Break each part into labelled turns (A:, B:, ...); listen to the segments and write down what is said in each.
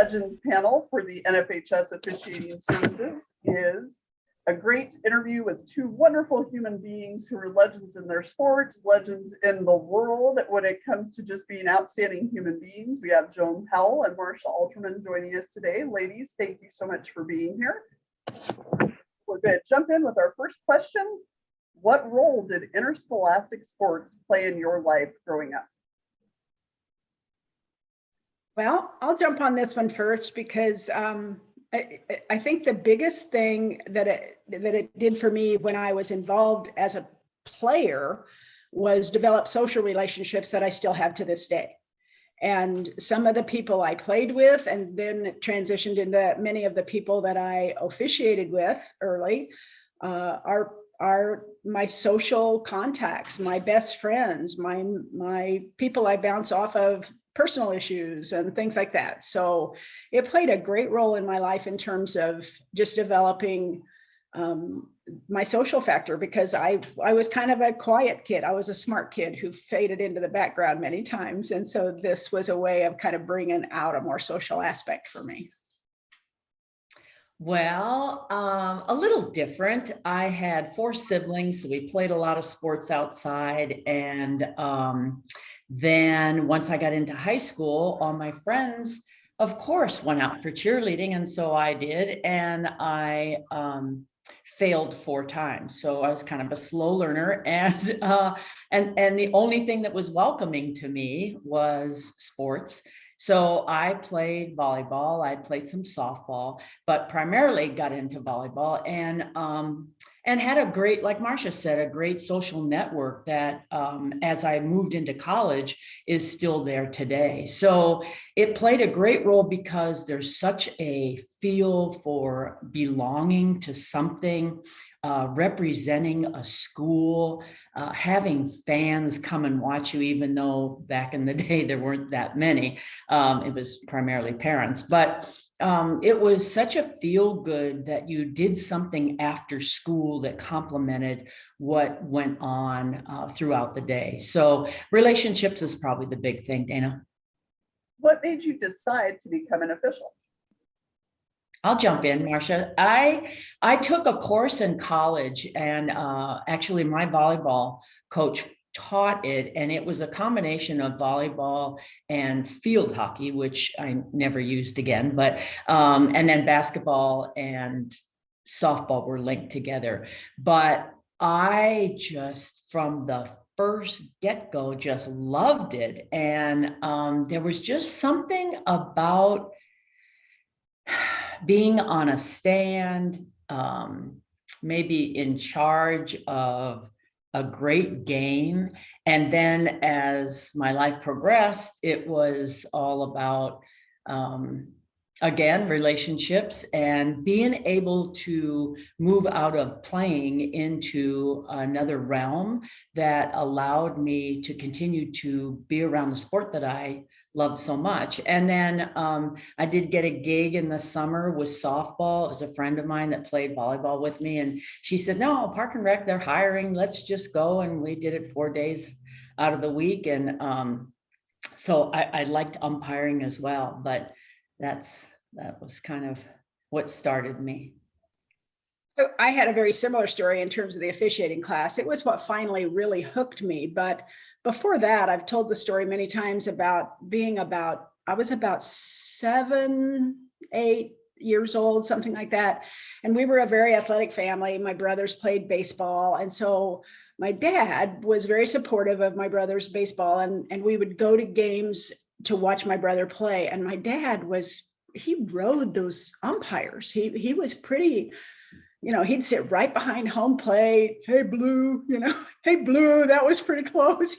A: Legends panel for the NFHS Officiating Services is a great interview with two wonderful human beings who are legends in their sport, legends in the world when it comes to just being outstanding human beings. We have Joan Powell and Marcia Alterman joining us today. Ladies, thank you so much for being here. We're going to jump in with our first question. What role did interscholastic sports play in your life growing up?
B: Well, I'll jump on this one first because I think the biggest thing that it did for me when I was involved as a player was develop social relationships that I still have to this day. And some of the people I played with and then transitioned into many of the people that I officiated with early are my social contacts, my best friends, my people I bounce off of personal issues and things like that. So it played a great role in my life in terms of just developing my social factor, because I was kind of a quiet kid. I was a smart kid who faded into the background many times. And so this was a way of kind of bringing out a more social aspect for me.
C: Well, a little different. I had 4 siblings, so we played a lot of sports outside. And then once I got into high school, all my friends, of course, went out for cheerleading. And so I did. And I failed 4 times. So I was kind of a slow learner. And the only thing that was welcoming to me was sports. So I played volleyball, I played some softball, but primarily got into volleyball and had a great, like Marcia said, a great social network that as I moved into college is still there today. So it played a great role because there's such a feel for belonging to something, representing a school, having fans come and watch you, even though back in the day there weren't that many. It was primarily parents, but it was such a feel good that you did something after school that complemented what went on throughout the day. So relationships is probably the big thing, Dana.
A: What made you decide to become an official?
C: I'll jump in, Marcia. I took a course in college, and actually my volleyball coach taught it, and it was a combination of volleyball and field hockey, which I never used again, but and then basketball and softball were linked together. But I just, from the first get-go, just loved it. And there was just something about being on a stand, maybe in charge of a great game. And then as my life progressed, it was all about, again, relationships and being able to move out of playing into another realm that allowed me to continue to be around the sport that I loved so much. And then I did get a gig in the summer with softball. It was a friend of mine that played volleyball with me. And she said, no, Park and Rec, they're hiring. Let's just go. And we did it 4 days out of the week. And so I liked umpiring as well. But that was kind of what started me.
B: I had a very similar story in terms of the officiating class. It was what finally really hooked me. But before that, I've told the story many times about I was about 7, 8 years old, something like that. And we were a very athletic family. My brothers played baseball. And so my dad was very supportive of my brother's baseball. And we would go to games to watch my brother play. And my dad he rode those umpires. He was pretty, he'd sit right behind home plate. Hey, Blue, hey, Blue, that was pretty close,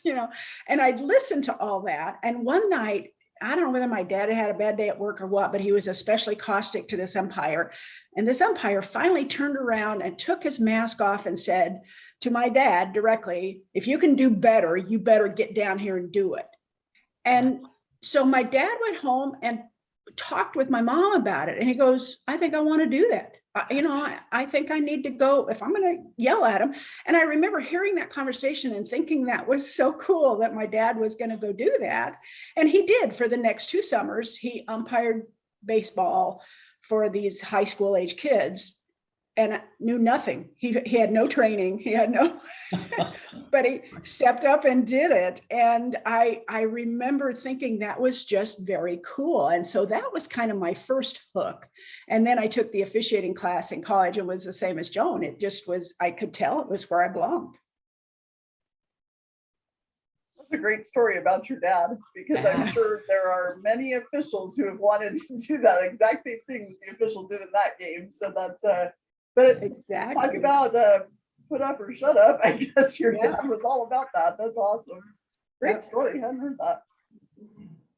B: and I'd listen to all that. And one night, I don't know whether my dad had a bad day at work or what, but he was especially caustic to this umpire. And this umpire finally turned around and took his mask off and said to my dad directly, if you can do better, you better get down here and do it. And so my dad went home and talked with my mom about it. And he goes, I think I want to do that. I think I need to go if I'm going to yell at him. And I remember hearing that conversation and thinking that was so cool that my dad was going to go do that. And he did for the next 2 summers. He umpired baseball for these high school age kids, and knew nothing. He had no training. He had no, but he stepped up and did it. And I remember thinking that was just very cool. And so that was kind of my first hook. And then I took the officiating class in college and was the same as Joan. It just was, I could tell it was where I belonged.
A: That's a great story about your dad, because I'm sure there are many officials who have wanted to do that exact same thing the official did in that game. So that's but
B: exactly.
A: Talk about put up or shut up. I guess your dad was all about that. That's awesome. Great story. I hadn't heard that.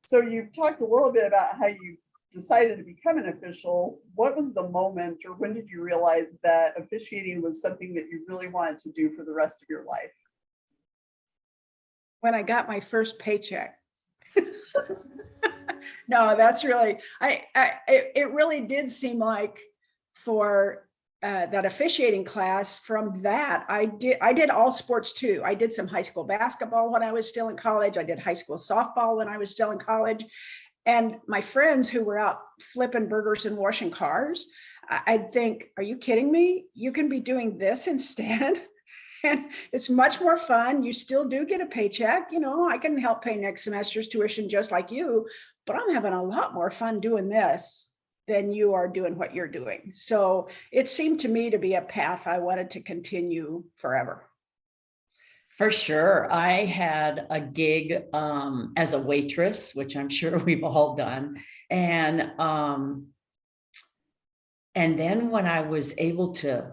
A: So you've talked a little bit about how you decided to become an official. What was the moment, or when did you realize that officiating was something that you really wanted to do for the rest of your life?
B: When I got my first paycheck. No, that's really, it really did seem like for that officiating class, from that, I did all sports too. I did some high school basketball when I was still in college. I did high school softball when I was still in college. And my friends who were out flipping burgers and washing cars, I'd think, are you kidding me? You can be doing this instead. And it's much more fun. You still do get a paycheck. You know, I can help pay next semester's tuition just like you, but I'm having a lot more fun doing this than you are doing what you're doing. So it seemed to me to be a path I wanted to continue forever.
C: For sure. I had a gig as a waitress, which I'm sure we've all done. And then when I was able to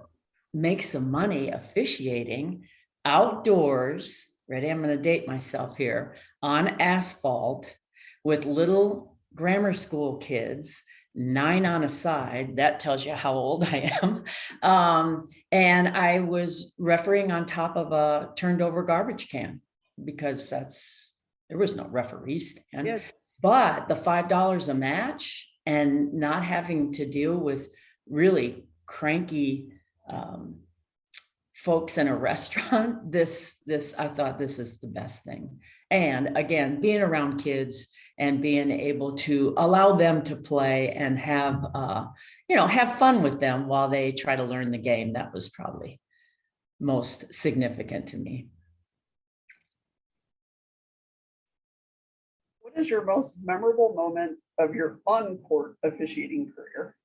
C: make some money officiating outdoors, ready, I'm going to date myself here, on asphalt with little grammar school kids, 9 on a side, that tells you how old I am. And I was refereeing on top of a turned over garbage can, because there was no referee stand. Yes. But the $5 a match and not having to deal with really cranky folks in a restaurant, I thought this is the best thing. And again, being around kids and being able to allow them to play and have fun with them while they try to learn the game, that was probably most significant to me.
A: What is your most memorable moment of your on-court officiating career?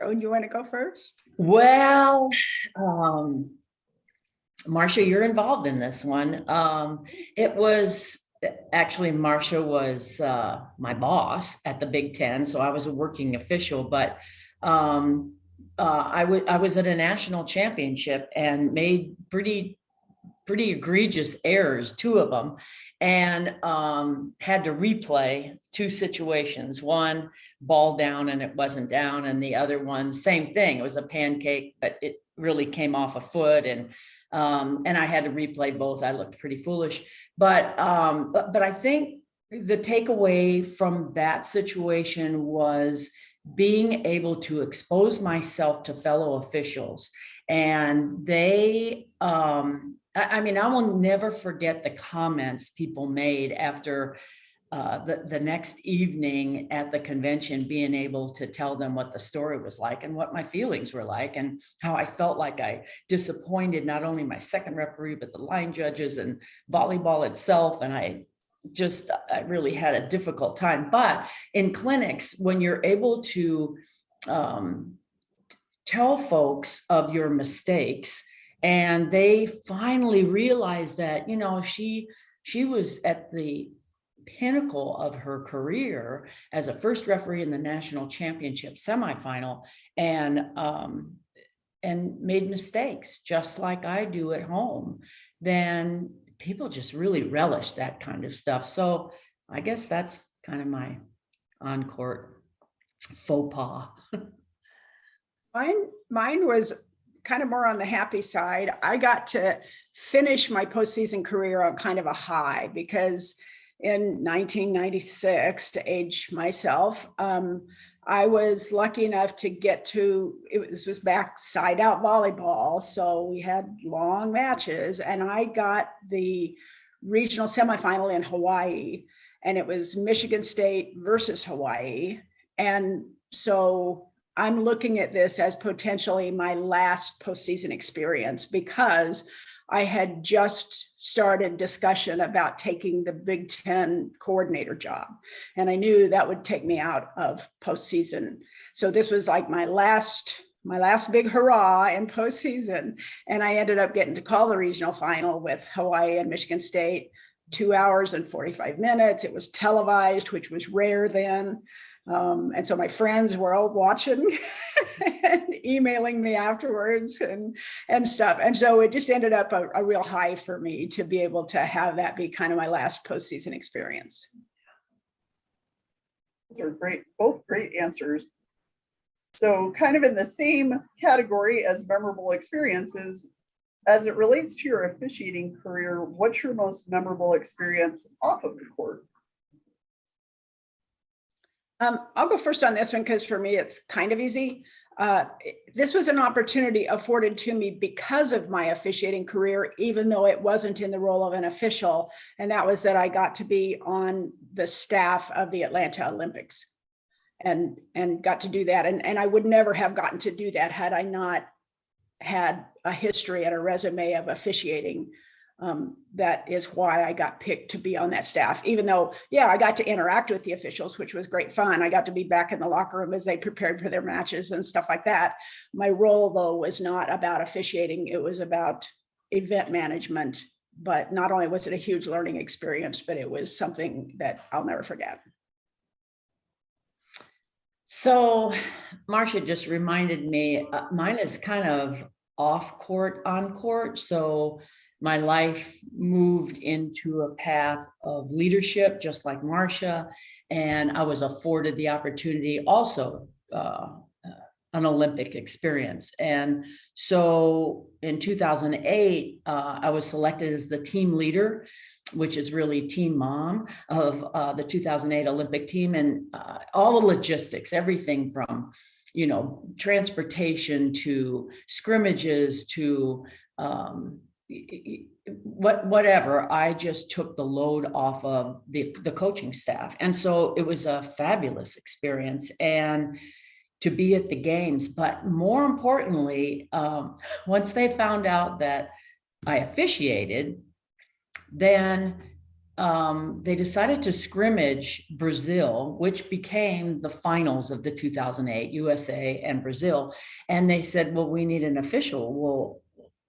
B: Oh, you want to go first?
C: Well, Marcia, you're involved in this one. It was actually, Marcia was my boss at the Big Ten, so I was a working official, but I was at a national championship and made pretty egregious errors, 2 of them, and had to replay 2 situations. One, ball down and it wasn't down, and the other one, same thing. It was a pancake, but it really came off a foot, and I had to replay both. I looked pretty foolish, but I think the takeaway from that situation was being able to expose myself to fellow officials, and they. I mean, I will never forget the comments people made after the next evening at the convention, being able to tell them what the story was like and what my feelings were like, and how I felt like I disappointed not only my second referee, but the line judges and volleyball itself. And I really had a difficult time. But in clinics, when you're able to tell folks of your mistakes, and they finally realized that, she was at the pinnacle of her career as a first referee in the national championship semifinal, and made mistakes just like I do at home, then people just really relish that kind of stuff. So I guess that's kind of my on-court faux pas.
B: Mine was kind of more on the happy side. I got to finish my postseason career on kind of a high, because in 1996, to age myself, I was lucky enough to get to, this was back side out volleyball. So we had long matches, and I got the regional semifinal in Hawaii. and it was Michigan State versus Hawaii. And so I'm looking at this as potentially my last postseason experience, because I had just started discussion about taking the Big Ten coordinator job. And I knew that would take me out of postseason. So this was like my last big hurrah in postseason. And I ended up getting to call the regional final with Hawaii and Michigan State, 2 hours and 45 minutes. It was televised, which was rare then. And so my friends were all watching and emailing me afterwards and stuff. And so it just ended up a real high for me to be able to have that be kind of my last postseason experience.
A: Those are great, both great answers. So kind of in the same category as memorable experiences, as it relates to your officiating career, what's your most memorable experience off of the court?
B: I'll go first on this one because for me, it's kind of easy. This was an opportunity afforded to me because of my officiating career, even though it wasn't in the role of an official. And that was that I got to be on the staff of the Atlanta Olympics and got to do that. And I would never have gotten to do that had I not had a history and a resume of officiating. That is why I got picked to be on that staff, even though, yeah, I got to interact with the officials, which was great fun. I got to be back in the locker room as they prepared for their matches and stuff like that. My role, though, was not about officiating. It was about event management. But not only was it a huge learning experience, but it was something that I'll never forget.
C: So Marcia just reminded me, mine is kind of off court, on court. So my life moved into a path of leadership, just like Marcia, and I was afforded the opportunity also an Olympic experience. And so in 2008, I was selected as the team leader, which is really team mom of the 2008 Olympic team, and all the logistics, everything from, you know, transportation to scrimmages to whatever. I just took the load off of the coaching staff. And so it was a fabulous experience and to be at the games. But more importantly, once they found out that I officiated, then they decided to scrimmage Brazil, which became the finals of the 2008 USA and Brazil. And they said, well, we need an official. Well,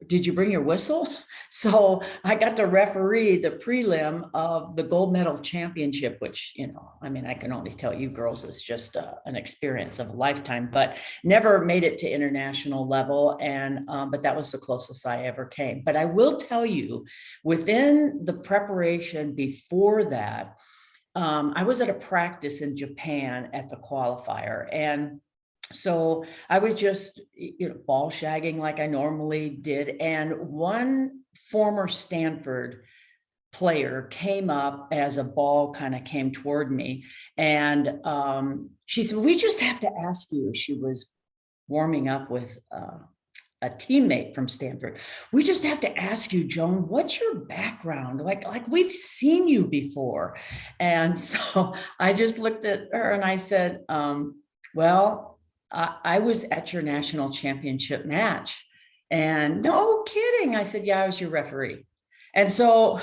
C: did you bring your whistle? So I got to referee the prelim of the gold medal championship, which, you know, I mean, I can only tell you girls, it's just an experience of a lifetime, but never made it to international level. And, but that was the closest I ever came. But I will tell you, within the preparation before that, I was at a practice in Japan at the qualifier, and so I was just, you know, ball shagging like I normally did. And one former Stanford player came up as a ball kind of came toward me. And she said, we just have to ask you. She was warming up with a teammate from Stanford. We just have to ask you, Joan, what's your background? Like we've seen you before. And so I just looked at her and I said, well, I was at your national championship match. And no kidding. I said, yeah, I was your referee. And so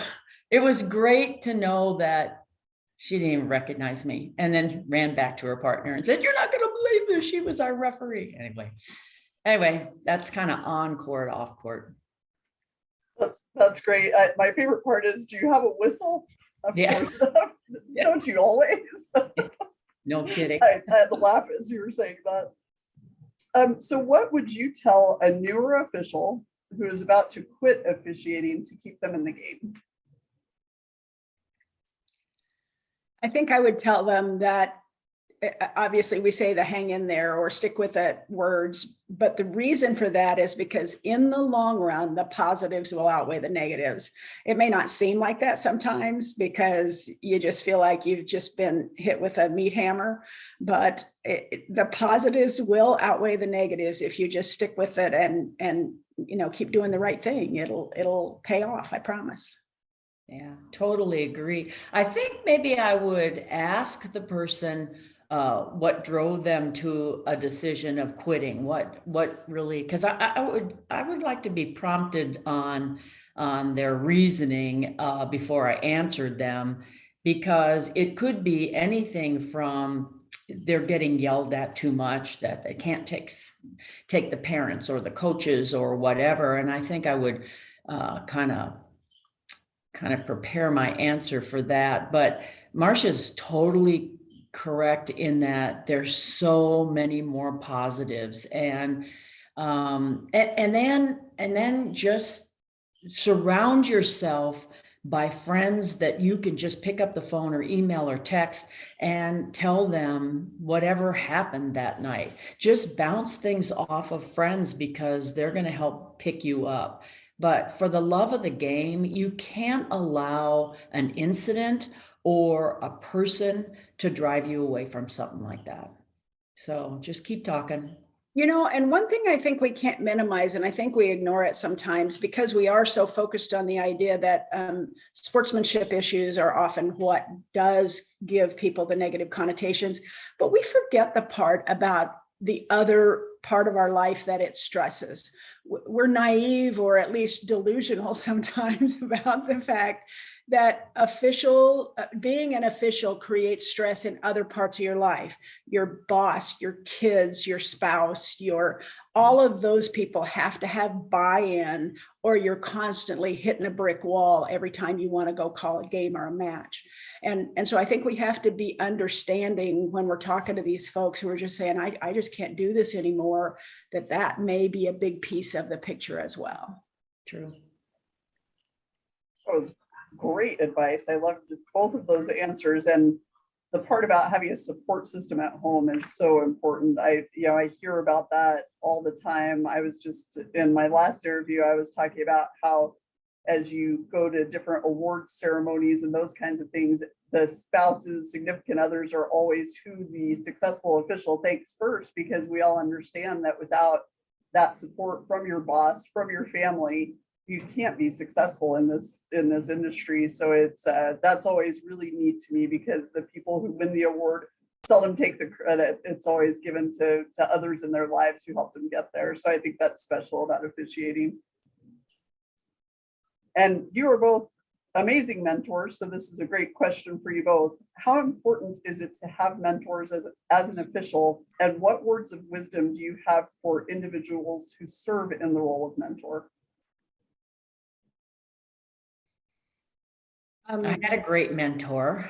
C: it was great to know that she didn't even recognize me, and then ran back to her partner and said, you're not going to believe this. She was our referee. Anyway, that's kind of on court, off court.
A: That's great. My favorite part is, do you have a whistle? Of course.
B: Yeah.
A: Don't you always?
C: No kidding.
A: I had to laugh as you were saying that. So what would you tell a newer official who is about to quit officiating to keep them in the game?
B: I think I would tell them that obviously we say the hang in there or stick with it words, but the reason for that is because in the long run, the positives will outweigh the negatives. It may not seem like that sometimes because you just feel like you've just been hit with a meat hammer, but the positives will outweigh the negatives if you just stick with it and you know, keep doing the right thing. It'll pay off, I promise.
C: Yeah, totally agree. I think maybe I would ask the person what drove them to a decision of quitting. What really? Because I would like to be prompted on their reasoning before I answered them, because it could be anything from they're getting yelled at too much that they can't take the parents or the coaches or whatever. And I think I would kind of prepare my answer for that. But Marcia's totally correct in that there's so many more positives, and then just surround yourself by friends that you can just pick up the phone or email or text and tell them whatever happened that night. Just bounce things off of friends, because they're going to help pick you up. But for the love of the game, you can't allow an incident or a person to drive you away from something like that. So just keep talking.
B: And one thing I think we can't minimize, and I think we ignore it sometimes because we are so focused on the idea that sportsmanship issues are often what does give people the negative connotations, but we forget the part about the other part of our life that it stresses. We're naive, or at least delusional sometimes, about the fact that being an official creates stress in other parts of your life. Your boss, your kids, your spouse, all of those people have to have buy-in, or you're constantly hitting a brick wall every time you want to go call a game or a match. And so I think we have to be understanding when we're talking to these folks who are just saying, I just can't do this anymore, that may be a big piece of the picture as well.
C: True.
A: That was great advice. I loved both of those answers, and the part about having a support system at home is so important. I hear about that all the time. I was just in my last interview, I was talking about how as you go to different award ceremonies and those kinds of things, the spouses, significant others are always who the successful official thanks first, because we all understand that without that support from your boss, from your family, you can't be successful in this industry. So it's that's always really neat to me, because the people who win the award seldom take the credit. It's always given to others in their lives who helped them get there. So I think that's special about officiating. And you are both amazing mentors. So this is a great question for you both. How important is it to have mentors as an official? And what words of wisdom do you have for individuals who serve in the role of mentor?
C: I had a great mentor,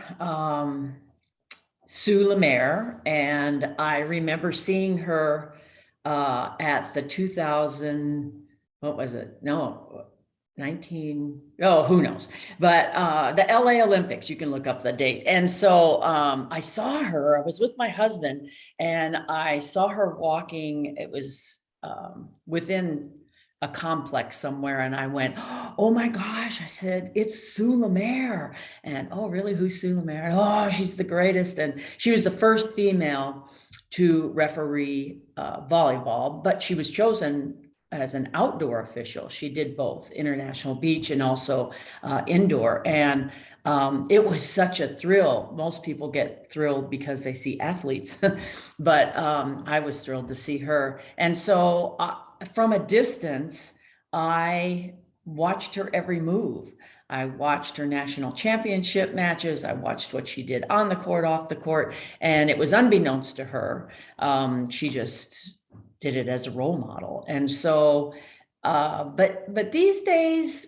C: Sue Lemaire, and I remember seeing her at the 2000, what was it? No, 19, oh, who knows? But the LA Olympics, you can look up the date. And so I saw her, I was with my husband, and I saw her walking. It was within a complex somewhere, and I went, oh my gosh, I said, it's Sue Lemaire. And oh, really, who's Sue Lemaire? Oh, she's the greatest. And she was the first female to referee volleyball, but she was chosen as an outdoor official. She did both international beach and also indoor. And it was such a thrill. Most people get thrilled because they see athletes, but I was thrilled to see her. And so from a distance, I watched her every move. I watched her national championship matches. I watched what she did on the court, off the court, and it was unbeknownst to her. She just did it as a role model. And so, but these days,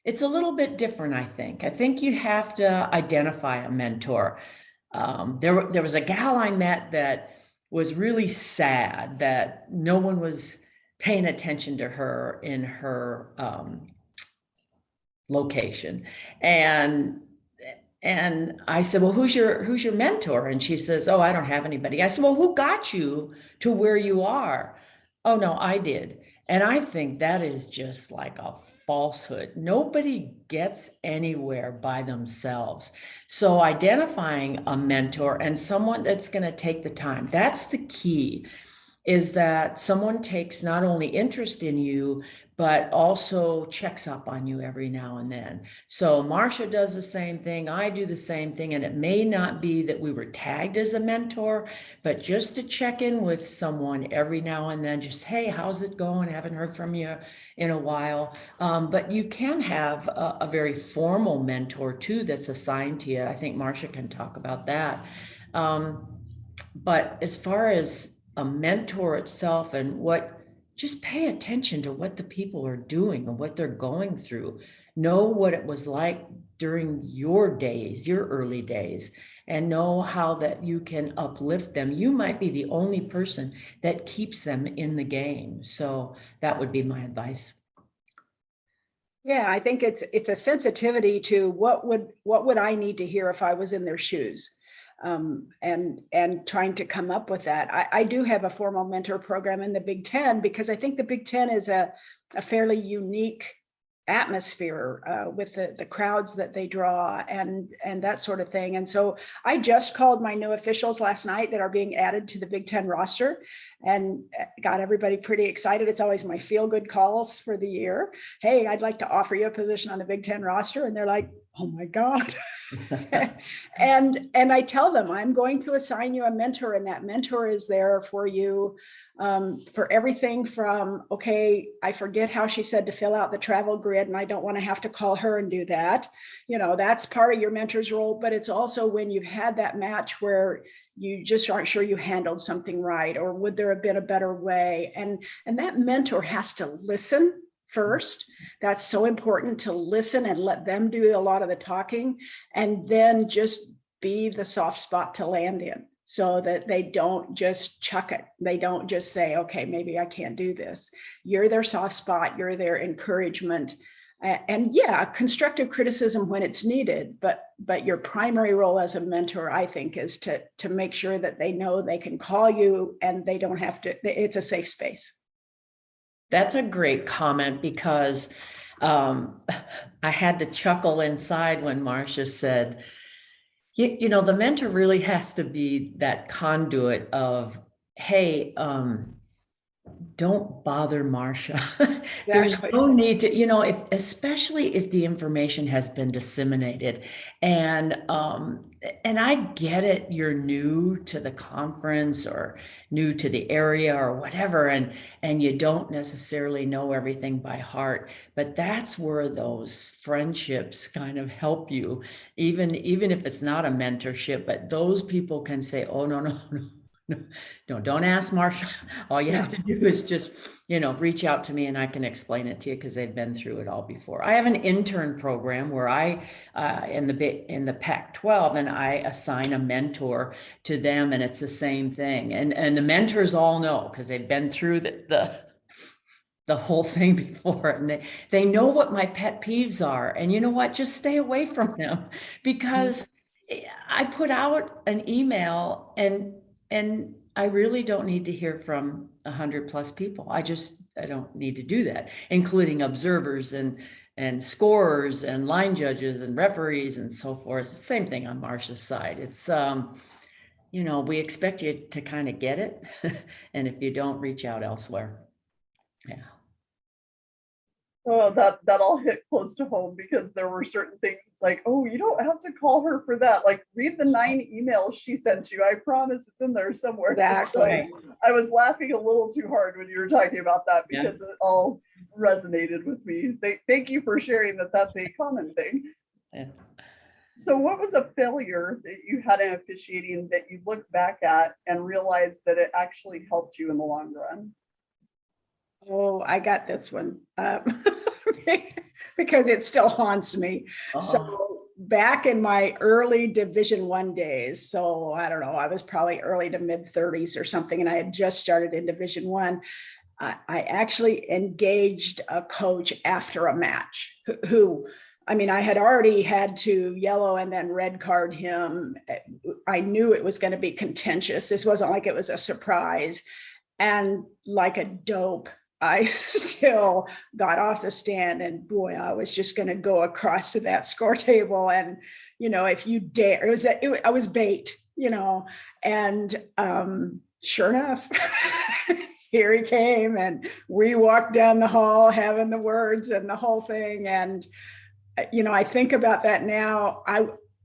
C: it's a little bit different, I think. I think you have to identify a mentor. There was a gal I met that was really sad that no one was paying attention to her in her location. And I said, well, who's your mentor? And she says, oh, I don't have anybody. I said, well, who got you to where you are? Oh, no, I did. And I think that is just like a falsehood. Nobody gets anywhere by themselves. So identifying a mentor and someone that's going to take the time, that's the key. is that someone takes not only interest in you, but also checks up on you every now and then. So Marcia does the same thing, I do the same thing, and it may not be that we were tagged as a mentor, but just to check in with someone every now and then, just, hey, how's it going? Haven't heard from you in a while. But you can have a very formal mentor too that's assigned to you. I think Marcia can talk about that. But as far as a mentor itself and just pay attention to what the people are doing and what they're going through. Know what it was like during your days, your early days, and know how that you can uplift them. You might be the only person that keeps them in the game. So that would be my advice.
B: Yeah, I think it's a sensitivity to what would I need to hear if I was in their shoes, and trying to come up with that. I do have a formal mentor program in the Big Ten because I think the Big Ten is a fairly unique atmosphere with the crowds that they draw and that sort of thing. And so I just called my new officials last night that are being added to the Big Ten roster and got everybody pretty excited. It's always my feel good calls for the year. Hey, I'd like to offer you a position on the Big Ten roster. And they're like, oh my God. and I tell them I'm going to assign you a mentor, and that mentor is there for you for everything from, okay, I forget how she said to fill out the travel grid and I don't want to have to call her and do that. You know, that's part of your mentor's role, but it's also when you've had that match where you just aren't sure you handled something right, or would there have been a better way? And that mentor has to listen first. That's so important, to listen and let them do a lot of the talking, and then just be the soft spot to land in so that they don't just chuck it. They don't just say, okay, maybe I can't do this. You're their soft spot, you're their encouragement. And yeah, constructive criticism when it's needed, but your primary role as a mentor, I think, is to make sure that they know they can call you and they don't have to, it's a safe space.
C: That's a great comment, because I had to chuckle inside when Marcia said, you know, the mentor really has to be that conduit of, hey, don't bother Marcia. There's
B: Exactly.
C: no need to, you know, especially if the information has been disseminated, and I get it, you're new to the conference or new to the area or whatever, and you don't necessarily know everything by heart, but that's where those friendships kind of help you, even if it's not a mentorship, but those people can say, oh, no, don't ask Marcia. All you have to do is just, you know, reach out to me and I can explain it to you, because they've been through it all before. I have an intern program where I, in the Pac-12, and I assign a mentor to them, and it's the same thing. And the mentors all know, because they've been through the whole thing before, and they know what my pet peeves are. And you know what? Just stay away from them, because I put out an email and I really don't need to hear from 100+ people. I don't need to do that, including observers and scorers and line judges and referees and so forth. It's the same thing on Marcia's side. It's, you know, we expect you to kind of get it. And if you don't, reach out elsewhere. Yeah.
A: Oh, that all hit close to home, because there were certain things. It's like, oh, you don't have to call her for that. Like, read the 9 emails she sent you. I promise it's in there somewhere.
B: Exactly.
A: So I was laughing a little too hard when you were talking about that, because it all resonated with me. Thank you for sharing that. That's a common thing.
C: Yeah.
A: So what was a failure that you had in officiating that you look back at and realize that it actually helped you in the long run?
B: Oh, I got this one because it still haunts me. So back in my early Division I days, so I don't know, I was probably early to mid 30s or something, and I had just started in Division I actually engaged a coach after a match who, I mean, I had already had to yellow and then red card him. I knew it was going to be contentious. This wasn't like it was a surprise. And like a dope, I still got off the stand, and boy, I was just going to go across to that score table. And, you know, if you dare, I was bait, you know, and sure enough, here he came, and we walked down the hall having the words and the whole thing. And, I think about that now.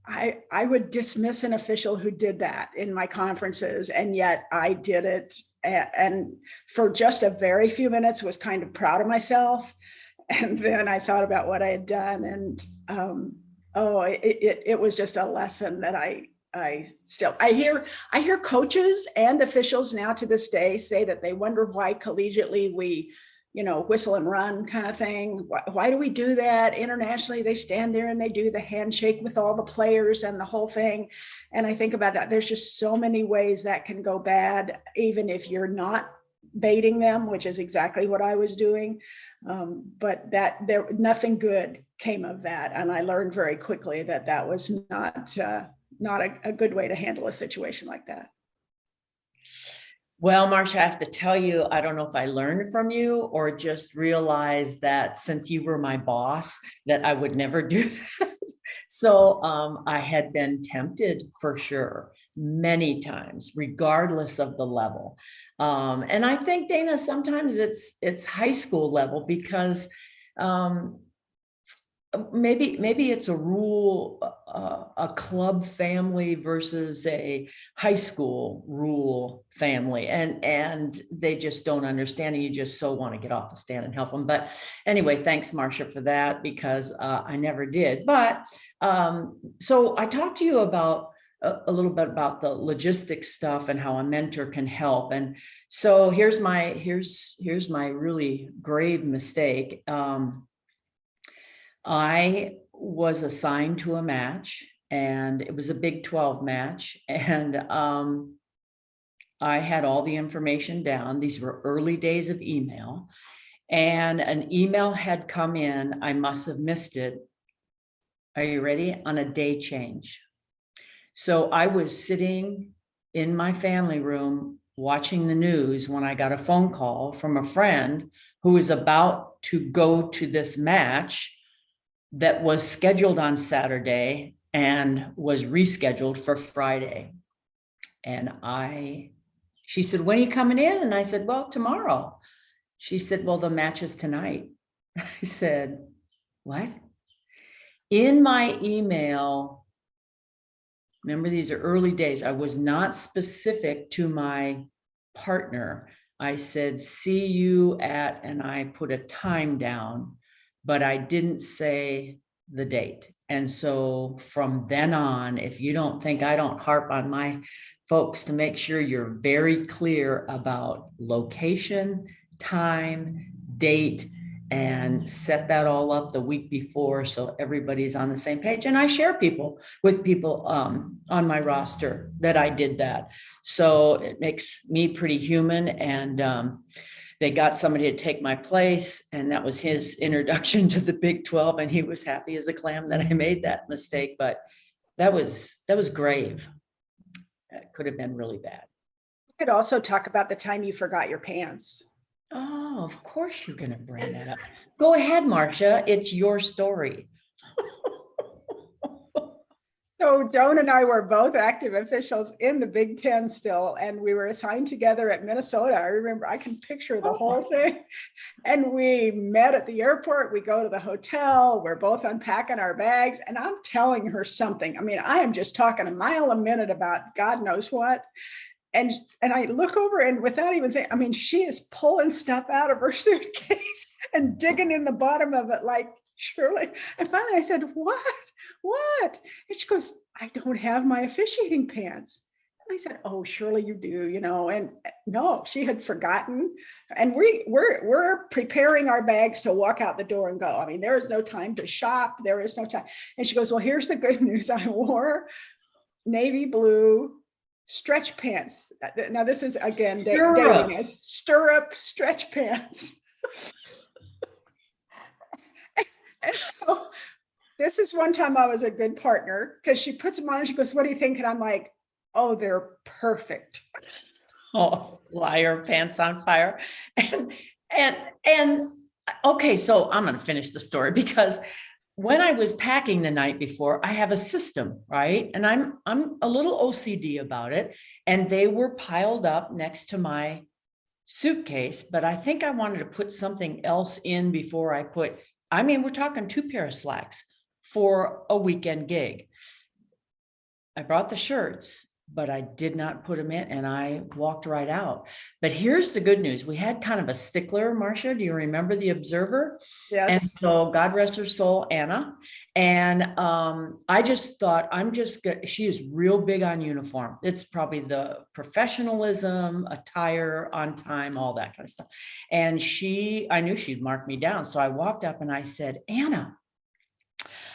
B: I would dismiss an official who did that in my conferences, and yet I did it. And for just a very few minutes was kind of proud of myself. And then I thought about what I had done, and it was just a lesson that I hear coaches and officials now to this day say that they wonder why collegiately we, whistle and run kind of thing. Why do we do that? Internationally, they stand there and they do the handshake with all the players and the whole thing. And I think about that. There's just so many ways that can go bad, even if you're not baiting them, which is exactly what I was doing. But nothing good came of that. And I learned very quickly that was not a good way to handle a situation like that.
C: Well, Marcia, I have to tell you, I don't know if I learned from you or just realized that since you were my boss, that I would never do that. So I had been tempted for sure many times, regardless of the level. And I think, Danna, sometimes it's high school level, because maybe it's a rule, a club family versus a high school rule family, and they just don't understand, and you just so want to get off the stand and help them. But anyway, thanks, Marcia, for that, because I never did. But so I talked to you about a little bit about the logistics stuff and how a mentor can help. And so here's my really grave mistake. I was assigned to a match, and it was a Big 12 match. And I had all the information down. These were early days of email, and an email had come in. I must have missed it. Are you ready? On a day change. So I was sitting in my family room watching the news when I got a phone call from a friend who was about to go to this match that was scheduled on Saturday and was rescheduled for Friday. And she said, when are you coming in? And I said, well, tomorrow. She said, well, the match is tonight. I said, what? In my email, remember, these are early days, I was not specific to my partner. I said, see you at, and I put a time down, but I didn't say the date. And so from then on, if you don't think I don't harp on my folks to make sure you're very clear about location, time, date, and set that all up the week before so everybody's on the same page. And I share with people on my roster that I did that. So it makes me pretty human. And they got somebody to take my place, and that was his introduction to the Big 12. And he was happy as a clam that I made that mistake, but that was grave. It could have been really bad.
B: You could also talk about the time you forgot your pants.
C: Oh, of course you're going to bring that up. Go ahead, Marcia. It's your story.
B: So Joan and I were both active officials in the Big Ten still, and we were assigned together at Minnesota. I remember, I can picture the whole thing. And we met at the airport. We go to the hotel. We're both unpacking our bags, and I'm telling her something. I mean, I am just talking a mile a minute about God knows what. And I look over, and without even thinking, I mean, she is pulling stuff out of her suitcase and digging in the bottom of it like, Shirley. And finally I said, what? And she goes, I don't have my officiating pants. And I said, oh, surely you do, and no, she had forgotten. And we're preparing our bags to walk out the door and go. I mean, there is no time to shop. There is no time. And she goes, well, here's the good news. I wore navy blue stretch pants. Now this is, again, dating us, stirrup stretch pants. And so this is one time I was a good partner, because she puts them on and she goes, what do you think? And I'm like, oh, they're perfect.
C: Oh, liar, pants on fire. And okay, so I'm going to finish the story, because when I was packing the night before, I have a system, right? And I'm a little OCD about it. And they were piled up next to my suitcase, but I think I wanted to put something else in before I put, I mean, we're talking 2 pair of slacks for a weekend gig. I brought the shirts, but I did not put them in, and I walked right out. But here's the good news. We had kind of a stickler, Marcia. Do you remember the Observer?
B: Yes.
C: And so God rest her soul, Anna. And I just thought, she is real big on uniform. It's probably the professionalism, attire, on time, all that kind of stuff. And I knew she'd mark me down. So I walked up and I said, Anna,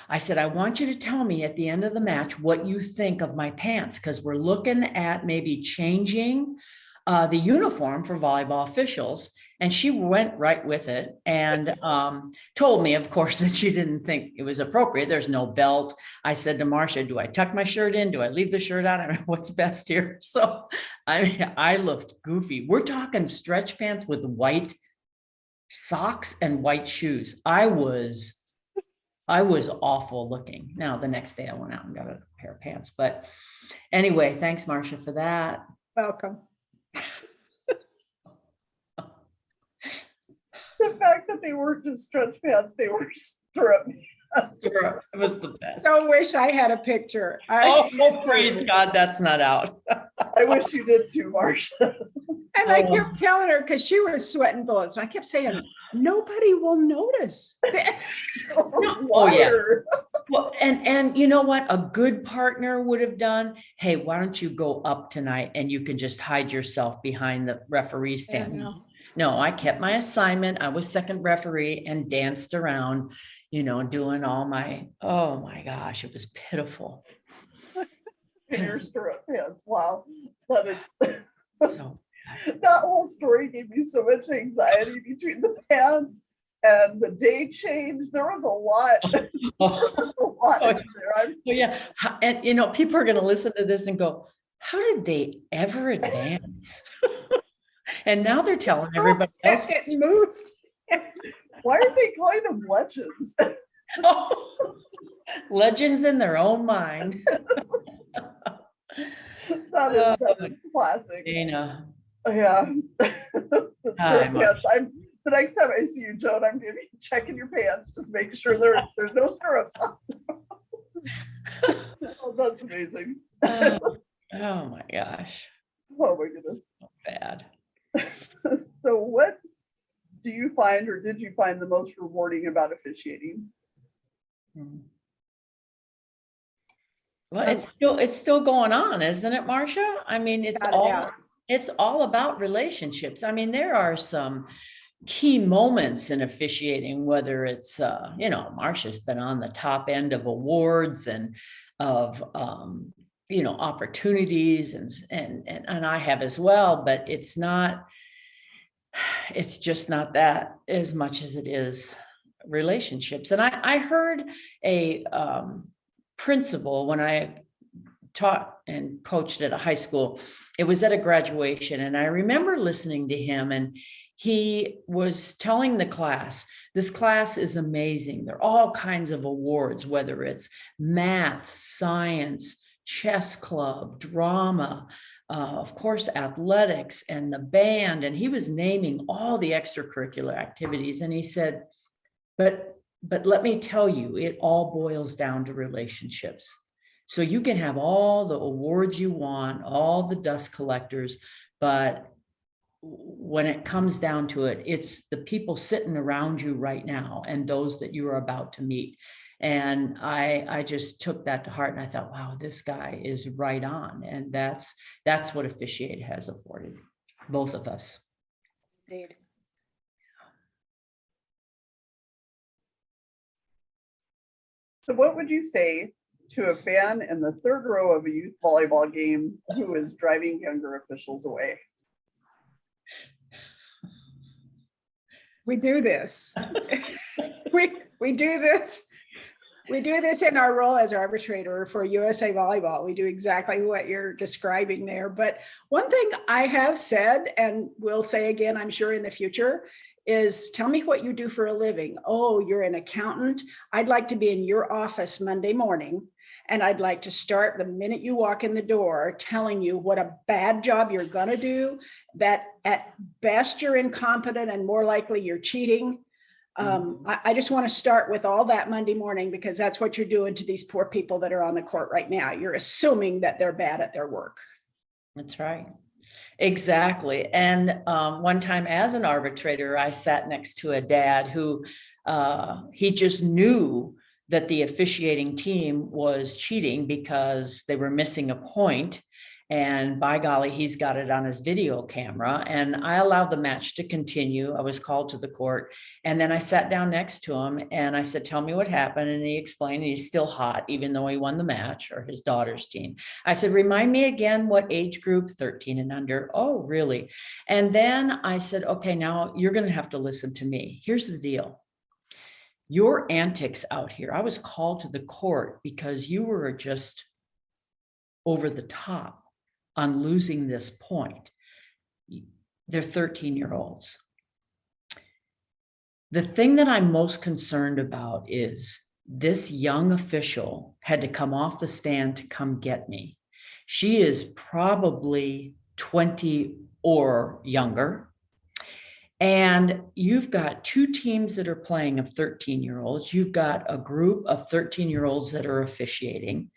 C: I said, I want you to tell me at the end of the match what you think of my pants, because we're looking at maybe changing the uniform for volleyball officials. And she went right with it and told me, of course, that she didn't think it was appropriate. There's no belt. I said to Marcia, do I tuck my shirt in? Do I leave the shirt on? I mean, what's best here? So I looked goofy. We're talking stretch pants with white socks and white shoes. I was awful looking. Now, the next day I went out and got a pair of pants. But anyway, thanks, Marcia, for that.
B: Welcome.
A: The fact that they weren't just stretch pants, they were stirrup.
C: It was the best.
B: So wish I had a picture.
C: Oh, praise God, that's not out.
A: I wish you did too, Marcia.
B: And I kept telling her, because she was sweating bullets. I kept saying, nobody will notice.
C: Oh yeah. Well, and you know what a good partner would have done? Hey, why don't you go up tonight and you can just hide yourself behind the referee stand? No, I kept my assignment. I was second referee and danced around, doing all my, oh my gosh, it was pitiful.
A: In your stirrup pants. Wow. That is
C: so
A: that whole story gave me so much anxiety between the pants and the day change. There was a lot.
C: Yeah. And people are going to listen to this and go, how did they ever advance? And now they're telling everybody else.
A: Why are they calling them legends?
C: Legends in their own mind.
A: That is classic.
C: Dana.
A: Yeah. The next time I see you, Joan, I'm gonna be checking your pants, just make sure there's no stirrups on. Oh, that's amazing.
C: Oh my gosh.
A: Oh my goodness.
C: So bad.
A: So what do you find, or did you find, the most rewarding about officiating?
C: Well, it's still going on, isn't it, Marcia? I mean, it's all about relationships. I mean, there are some key moments in officiating, whether it's Marcia's been on the top end of awards and of opportunities, and I have as well, but it's just not that as much as it is relationships. And I heard a principal when I taught and coached at a high school. It was at a graduation, and I remember listening to him, and he was telling the class, this class is amazing. There are all kinds of awards, whether it's math, science, chess club, drama, of course, athletics and the band. And he was naming all the extracurricular activities. And he said, but let me tell you, it all boils down to relationships. So you can have all the awards you want, all the dust collectors, but when it comes down to it, it's the people sitting around you right now and those that you are about to meet. And I just took that to heart, and I thought, wow, this guy is right on. And that's what Officiate has afforded both of us.
B: Indeed.
A: So what would you say to a fan in the third row of a youth volleyball game who is driving younger officials away?
B: We do this. we do this. We do this in our role as arbitrator for USA Volleyball. We do exactly what you're describing there. But one thing I have said, and will say again, I'm sure in the future, is tell me what you do for a living. Oh, you're an accountant. I'd like to be in your office Monday morning. And I'd like to start the minute you walk in the door telling you what a bad job you're going to do, that at best you're incompetent and more likely you're cheating. I just want to start with all that Monday morning, because that's what you're doing to these poor people that are on the court right now. You're assuming that they're bad at their work.
C: That's right. Exactly. And one time as an arbitrator, I sat next to a dad who he just knew that the officiating team was cheating because they were missing a point. And by golly, he's got it on his video camera. And I allowed the match to continue. I was called to the court. And then I sat down next to him and I said, tell me what happened. And he explained, and he's still hot, even though he won the match, or his daughter's team. I said, remind me again, what age group? 13 and under. Oh, really? And then I said, okay, now you're going to have to listen to me. Here's the deal. Your antics out here, I was called to the court because you were just over the top on losing this point. They're 13-year-olds. The thing that I'm most concerned about is this young official had to come off the stand to come get me. She is probably 20 or younger. And you've got two teams that are playing of 13-year-olds. You've got a group of 13-year-olds that are officiating.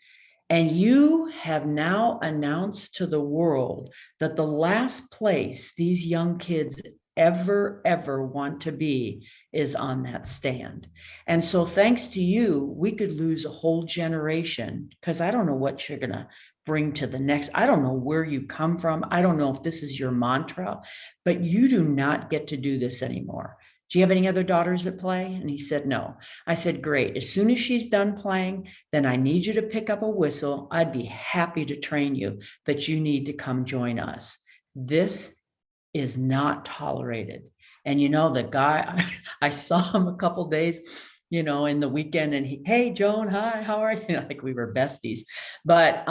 C: And you have now announced to the world that the last place these young kids ever want to be is on that stand. And so thanks to you, we could lose a whole generation, because I don't know what you're going to bring to the next. I don't know where you come from. I don't know if this is your mantra, but you do not get to do this anymore. Do you have any other daughters that play? And he said, no. I said, great. As soon as she's done playing, then I need you to pick up a whistle. I'd be happy to train you, but you need to come join us. This is not tolerated. And you know, the guy, I saw him a couple days, you know, in the weekend, and he, hey, Joan, hi, how are you? You know, like we were besties. But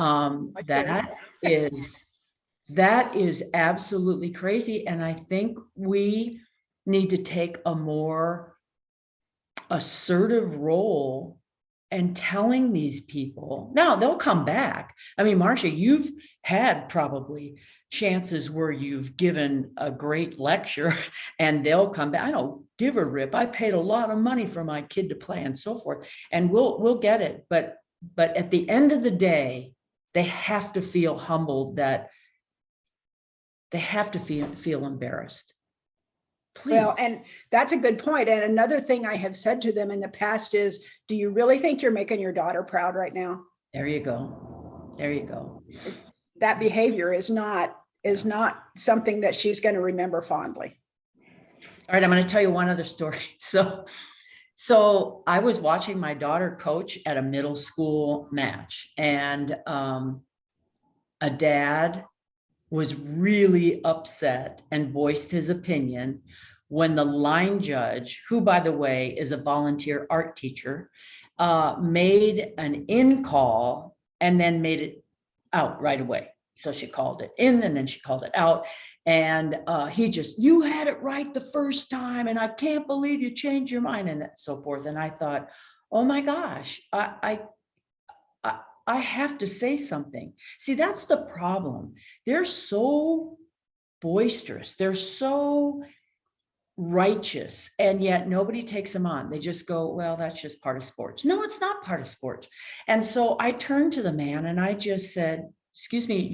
C: that is absolutely crazy. And I think we need to take a more assertive role and telling these people. Now they'll come back. I mean, Marcia, you've had probably chances where you've given a great lecture and they'll come back. I don't give a rip. I paid a lot of money for my kid to play and so forth, and we'll get it. But at the end of the day, they have to feel humbled, that they have to feel embarrassed. Please.
B: Well, and that's a good point. And another thing I have said to them in the past is, do you really think you're making your daughter proud right now?
C: There you go. There you go.
B: That behavior is not something that she's going to remember fondly.
C: All right, I'm going to tell you one other story. So I was watching my daughter coach at a middle school match, and a dad was really upset and voiced his opinion when the line judge, who, by the way, is a volunteer art teacher, made an in call and then made it out right away. So she called it in and then she called it out. And he just, you had it right the first time, and I can't believe you changed your mind, and so forth. And I thought, oh my gosh, I have to say something. See, that's the problem. They're so boisterous. They're so righteous, and yet nobody takes them on. They just go, well, that's just part of sports. No, it's not part of sports. And so I turned to the man and I just said, excuse me,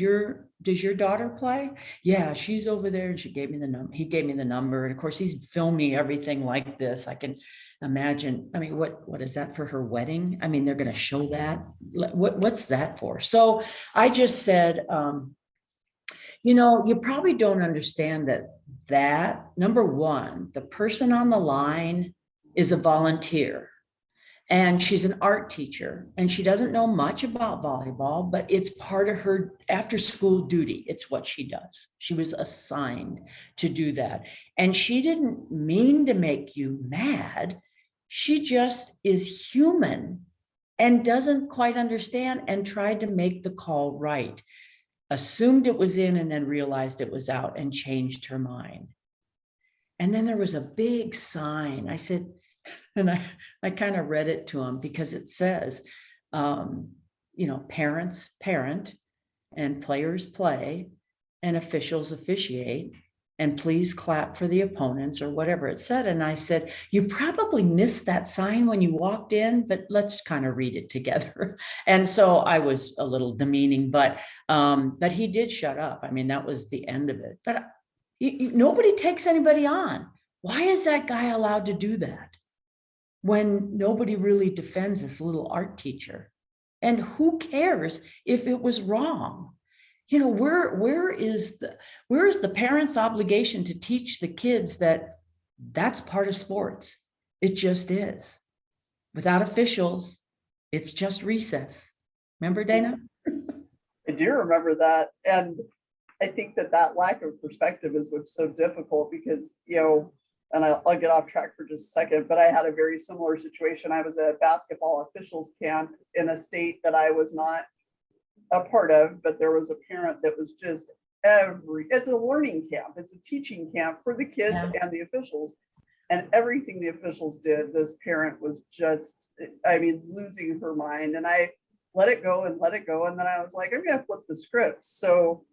C: does your daughter play? Yeah, she's over there. And she gave me the number. He gave me the number. And of course, he's filming everything like this. I can imagine. I mean, what is that for her wedding? I mean, they're going to show that. What's that for? So I just said, you probably don't understand that number one, the person on the line is a volunteer. And she's an art teacher, and she doesn't know much about volleyball, but it's part of her after school duty. It's what she does. She was assigned to do that. And she didn't mean to make you mad. She just is human and doesn't quite understand, and tried to make the call right. Assumed it was in and then realized it was out and changed her mind. And then there was a big sign. I said, and I kind of read it to him because it says, parents parent and players play and officials officiate, and please clap for the opponents, or whatever it said. And I said, you probably missed that sign when you walked in, but let's kind of read it together. And so I was a little demeaning, but he did shut up. I mean, that was the end of it. But nobody takes anybody on. Why is that guy allowed to do that when nobody really defends this little art teacher? And who cares if it was wrong? Where is the parents' obligation to teach the kids that that's part of sports? It just is. Without officials, it's just recess. Remember, Dana?
A: I do remember that. And I think that lack of perspective is what's so difficult because, and I'll get off track for just a second, but I had a very similar situation. I was at a basketball officials camp in a state that I was not a part of, but there was a parent that was just it's a learning camp. It's a teaching camp for the kids and the officials. And everything the officials did, this parent was just, losing her mind. And I let it go. And then I was like, I'm going to flip the script. So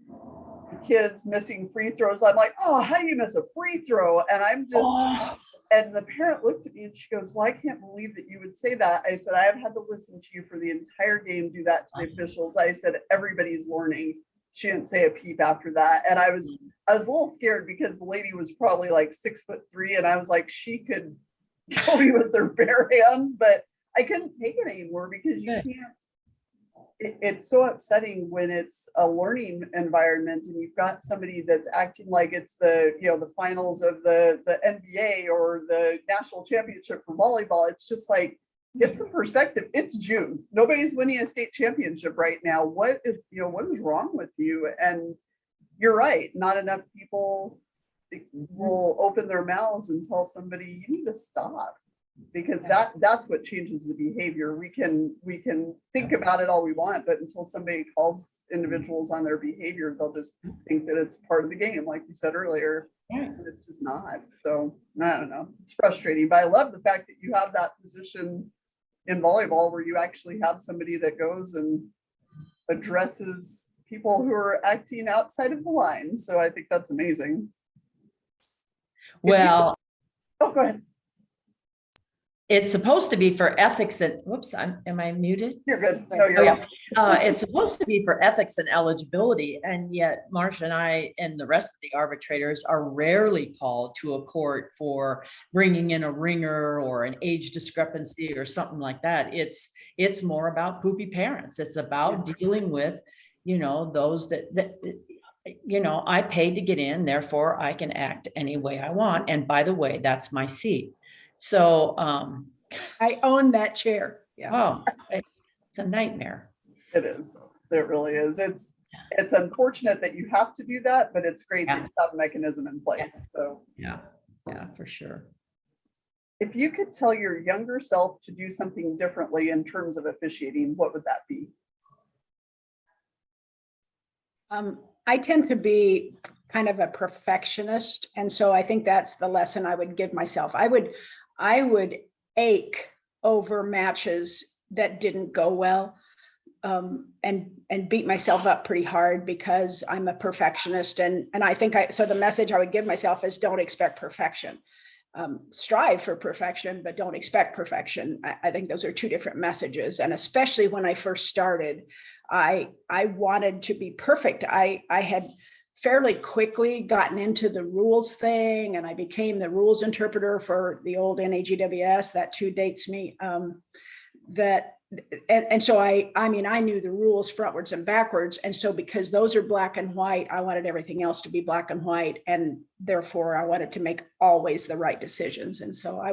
A: the kids missing free throws. I'm like, oh, how do you miss a free throw? And I'm just, and the parent looked at me and she goes, well, I can't believe that you would say that. I said, I've had to listen to you for the entire game, do that to the officials. I said, everybody's learning. She didn't say a peep after that. And I was a little scared because the lady was probably like 6'3", and I was like, she could kill me with her bare hands, but I couldn't take it anymore because you can't. It's so upsetting when it's a learning environment and you've got somebody that's acting like it's the finals of the NBA or the national championship for volleyball. It's just like, get some perspective. It's June. Nobody's winning a state championship right now. What is wrong with you? And you're right. Not enough people will open their mouths and tell somebody, you need to stop. Because that's what changes the behavior. We can think about it all we want, but until somebody calls individuals on their behavior, they'll just think that it's part of the game, like you said earlier. And it's just not. So I don't know. It's frustrating, but I love the fact that you have that position in volleyball where you actually have somebody that goes and addresses people who are acting outside of the line. So I think that's amazing.
C: Well,
A: go ahead.
C: It's supposed to be for ethics and whoops, am I muted?
A: You're good. No, you're
C: It's supposed to be for ethics and eligibility. And yet Marcia and I and the rest of the arbitrators are rarely called to a court for bringing in a ringer or an age discrepancy or something like that. It's more about poopy parents. It's about dealing with, those that I paid to get in, therefore I can act any way I want. And by the way, that's my seat. So
B: I own that chair. Yeah.
C: Oh, it's a nightmare.
A: It is. It really is. It's unfortunate that you have to do that, but it's great that you have a mechanism in place. So
C: yeah, for sure.
A: If you could tell your younger self to do something differently in terms of officiating, what would that be?
B: I tend to be kind of a perfectionist. And so I think that's the lesson I would give myself. I would ache over matches that didn't go well, and beat myself up pretty hard because I'm a perfectionist. And I think so the message I would give myself is don't expect perfection. Strive for perfection, but don't expect perfection. I think those are two different messages. And especially when I first started, I wanted to be perfect. I had fairly quickly gotten into the rules thing, and I became the rules interpreter for the old NAGWS. That too dates me. So I knew the rules frontwards and backwards. And so because those are black and white, I wanted everything else to be black and white. And therefore I wanted to make always the right decisions. And so I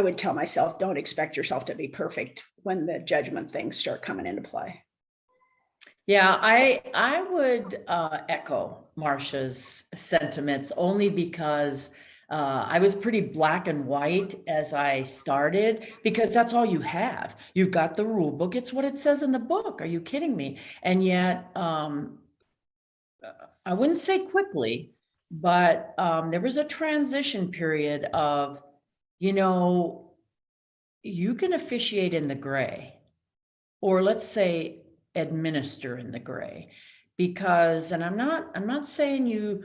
B: would tell myself, don't expect yourself to be perfect when the judgment things start coming into play.
C: Yeah, I would echo Marcia's sentiments only because I was pretty black and white as I started, because that's all you have. You've got the rule book. It's what it says in the book. Are you kidding me? And yet, I wouldn't say quickly, But there was a transition period of, you know, you can officiate in the gray, or let's say administer in the gray, because, and I'm not saying you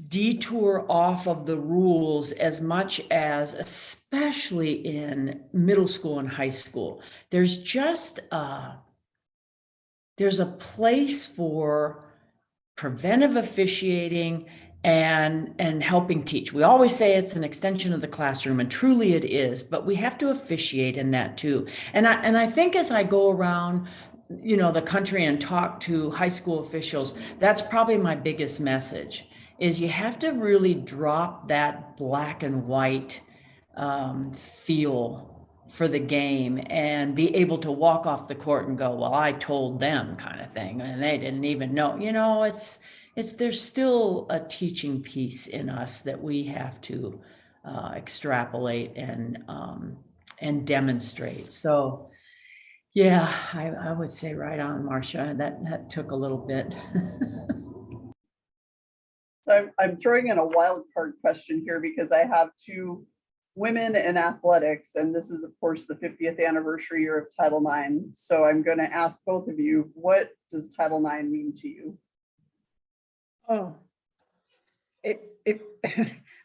C: detour off of the rules as much as, especially in middle school and high school, there's just there's a place for preventive officiating and helping teach. We always say it's an extension of the classroom, and truly it is, but we have to officiate in that too. And I think as I go around, you know, the country and talk to high school officials, that's probably my biggest message, is you have to really drop that black and white feel for the game and be able to walk off the court and go, well, I told them, kind of thing, and they didn't even know. You know, it's there's still a teaching piece in us that we have to extrapolate and demonstrate. So yeah, I would say right on, Marcia. That took a little bit.
A: So I'm throwing in a wild card question here because I have two women in athletics, and this is, of course, the 50th anniversary year of Title IX. So I'm going to ask both of you, what does Title IX mean to you?
B: Oh,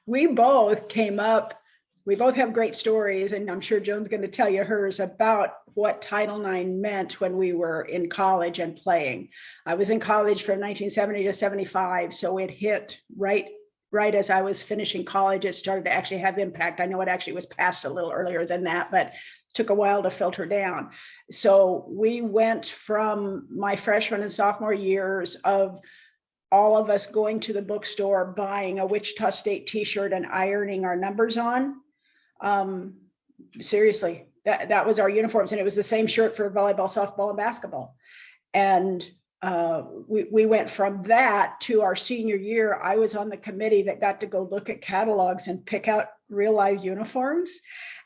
B: we both came up, we both have great stories, and I'm sure Joan's going to tell you hers about what Title IX meant when we were in college and playing. I was in college from 1970 to 75, so it hit right as I was finishing college. It started to actually have impact. I know it actually was passed a little earlier than that, but took a while to filter down. So we went from my freshman and sophomore years of all of us going to the bookstore, buying a Wichita State t-shirt and ironing our numbers on. Seriously, that was our uniforms. And it was the same shirt for volleyball, softball, and basketball. And we went from that to our senior year. I was on the committee that got to go look at catalogs and pick out real live uniforms.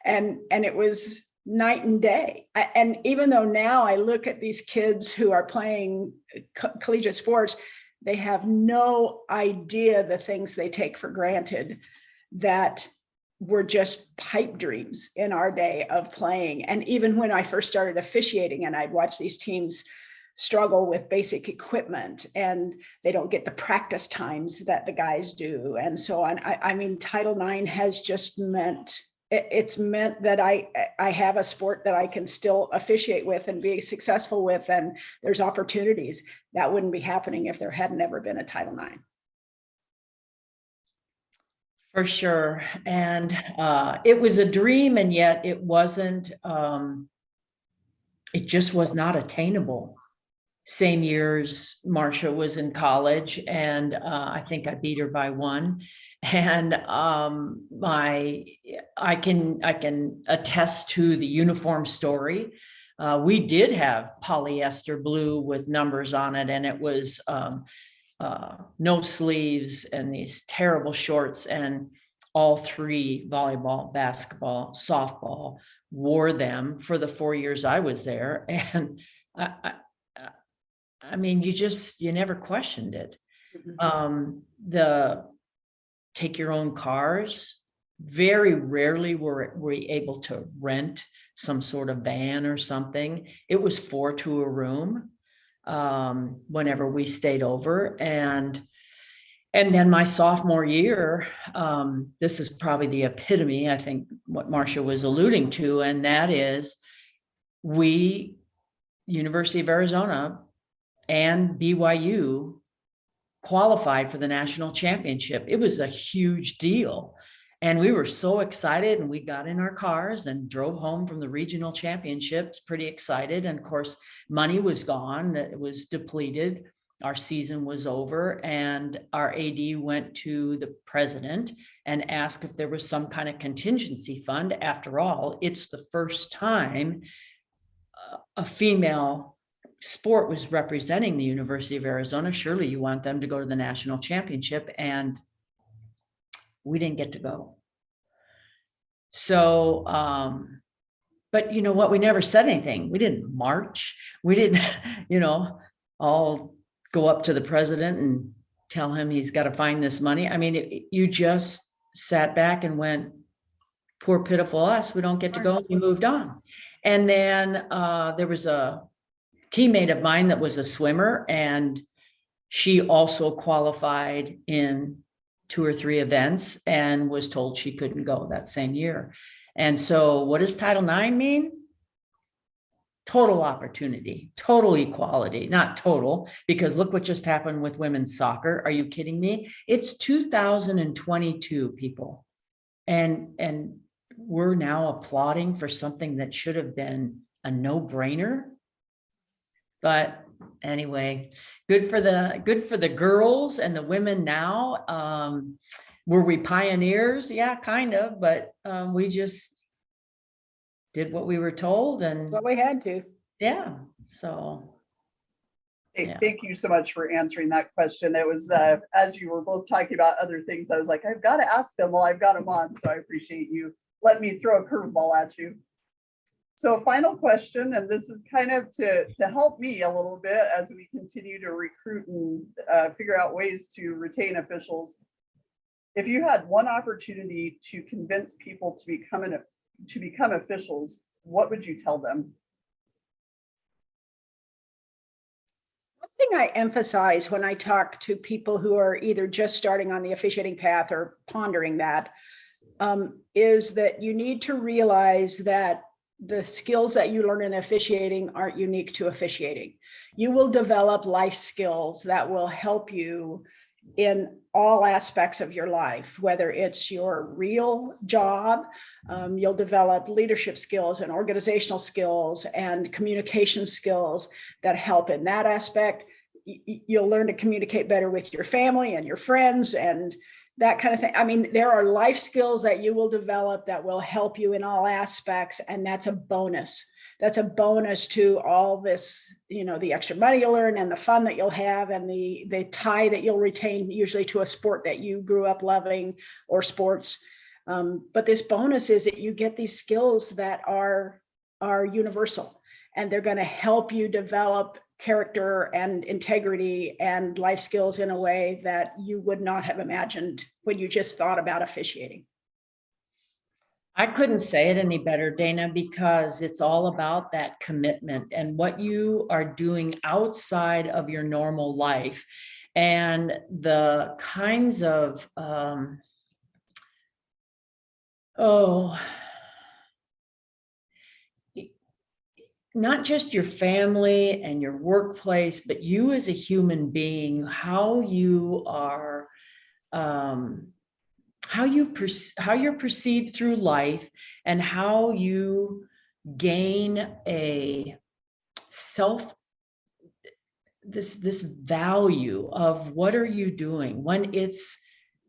B: And it was night and day. And even though now I look at these kids who are playing collegiate sports, they have no idea the things they take for granted that were just pipe dreams in our day of playing. And even when I first started officiating and I'd watch these teams struggle with basic equipment and they don't get the practice times that the guys do and so on. I mean, Title IX has just meant, it's meant that I have a sport that I can still officiate with and be successful with, and there's opportunities that wouldn't be happening if there hadn't ever been a Title IX.
C: For sure. And it was a dream, and yet it wasn't, it just was not attainable. Same years Marcia was in college, and I think I beat her by one. And I can attest to the uniform story. We did have polyester blue with numbers on it, and it was no sleeves and these terrible shorts. And all three, volleyball, basketball, softball, wore them for the 4 years I was there. And I mean, you never questioned it. The take your own cars. Very rarely were we able to rent some sort of van or something. It was 4 to a room whenever we stayed over. And then my sophomore year, this is probably the epitome, I think, what Marcia was alluding to, and that is University of Arizona and BYU qualified for the national championship. It was a huge deal. And we were so excited, and we got in our cars and drove home from the regional championships, pretty excited. And of course, money was gone, it was depleted. Our season was over, and our AD went to the president and asked if there was some kind of contingency fund. After all, it's the first time a female sport was representing the University of Arizona. Surely you want them to go to the national championship, and we didn't get to go. So, but you know what? We never said anything. We didn't march. We didn't, all go up to the president and tell him he's got to find this money. I mean, you just sat back and went, poor pitiful us, we don't get to go, and we moved on. And then there was a teammate of mine that was a swimmer, and she also qualified in 2 or 3 events and was told she couldn't go that same year. And so what does Title IX mean? Total opportunity, total equality, not total, because look what just happened with women's soccer. Are you kidding me? It's 2022, people. And we're now applauding for something that should have been a no-brainer. But anyway, good for the girls and the women now. Were we pioneers? Yeah, kind of, but we just did what we were told, and
B: Well, we had to.
C: yeah. So
A: Hey,
C: yeah.
A: thank you so much for answering that question. It was as you were both talking about other things, I was like, I've got to ask them while I've got them on. So I appreciate you letting me throw a curveball at you. So final question, and this is kind of to help me a little bit as we continue to recruit and figure out ways to retain officials. If you had one opportunity to convince people to become officials, what would you tell them?
B: One thing I emphasize when I talk to people who are either just starting on the officiating path or pondering that, is that you need to realize that the skills that you learn in officiating aren't unique to officiating. You will develop life skills that will help you in all aspects of your life, whether it's your real job, you'll develop leadership skills and organizational skills and communication skills that help in that aspect. You'll learn to communicate better with your family and your friends and that kind of thing. I mean, there are life skills that you will develop that will help you in all aspects, and that's a bonus. That's a bonus to all this, you know, the extra money you'll earn and the fun that you'll have and the tie that you'll retain usually to a sport that you grew up loving or sports. But this bonus is that you get these skills that are universal, and they're going to help you develop character and integrity and life skills in a way that you would not have imagined when you just thought about officiating.
C: I couldn't say it any better, Dana, because it's all about that commitment and what you are doing outside of your normal life and the kinds of, not just your family and your workplace, but you as a human being, how you are, how you're perceived through life, and how you gain a this value of what are you doing when it's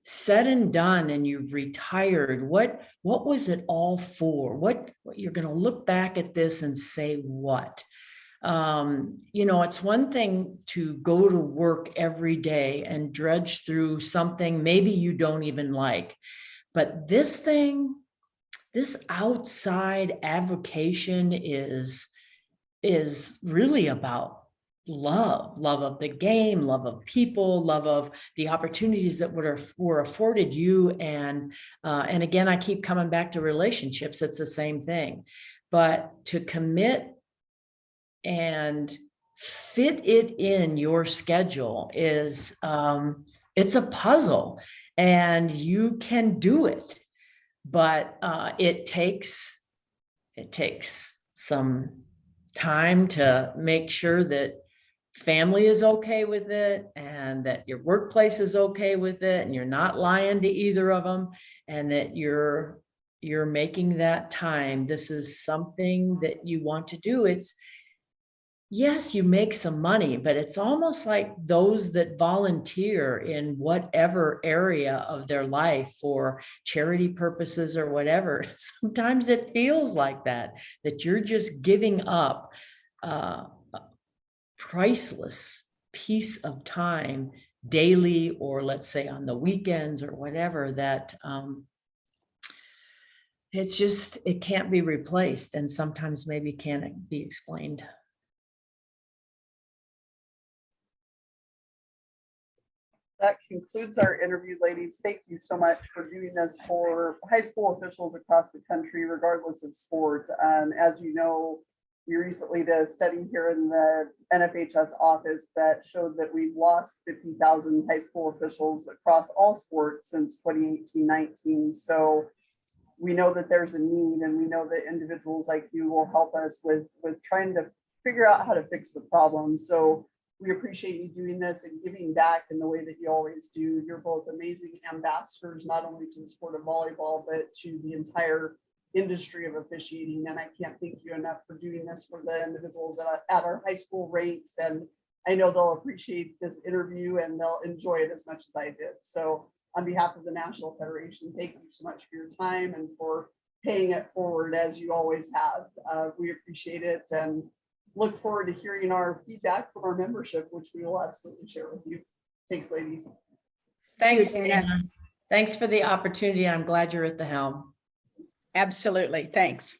C: said and done and you've retired. What was it all for? What you're going to look back at this and say, what? You know, it's one thing to go to work every day and dredge through something maybe you don't even like, but this outside avocation is really about love of the game, love of people, love of the opportunities that were afforded you. And again, I keep coming back to relationships. It's the same thing, but to commit and fit it in your schedule is, it's a puzzle, and you can do it, but it takes some time to make sure that family is okay with it and that your workplace is okay with it and you're not lying to either of them, and that you're making that time. This is something that you want to do. It's, yes, you make some money, but it's almost like those that volunteer in whatever area of their life for charity purposes or whatever. Sometimes it feels like that you're just giving up a priceless piece of time daily, or let's say on the weekends or whatever, that it can't be replaced, and sometimes maybe can't be explained.
A: That concludes our interview, ladies. Thank you so much for doing this for high school officials across the country, regardless of sport. As you know, we recently did a study here in the NFHS office that showed that we've lost 50,000 high school officials across all sports since 2018-19. So we know that there's a need, and we know that individuals like you will help us with trying to figure out how to fix the problem. So we appreciate you doing this and giving back in the way that you always do. You're both amazing ambassadors, not only to the sport of volleyball, but to the entire industry of officiating. And I can't thank you enough for doing this for the individuals at our high school ranks. And I know they'll appreciate this interview and they'll enjoy it as much as I did. So on behalf of the National Federation, thank you so much for your time and for paying it forward as you always have. We appreciate it and look forward to hearing our feedback from our membership, which we will absolutely share with you. Thanks, ladies.
C: Thanks,
B: Danna.
C: Danna. Thanks for the opportunity. I'm glad you're at the helm.
B: Absolutely. Thanks.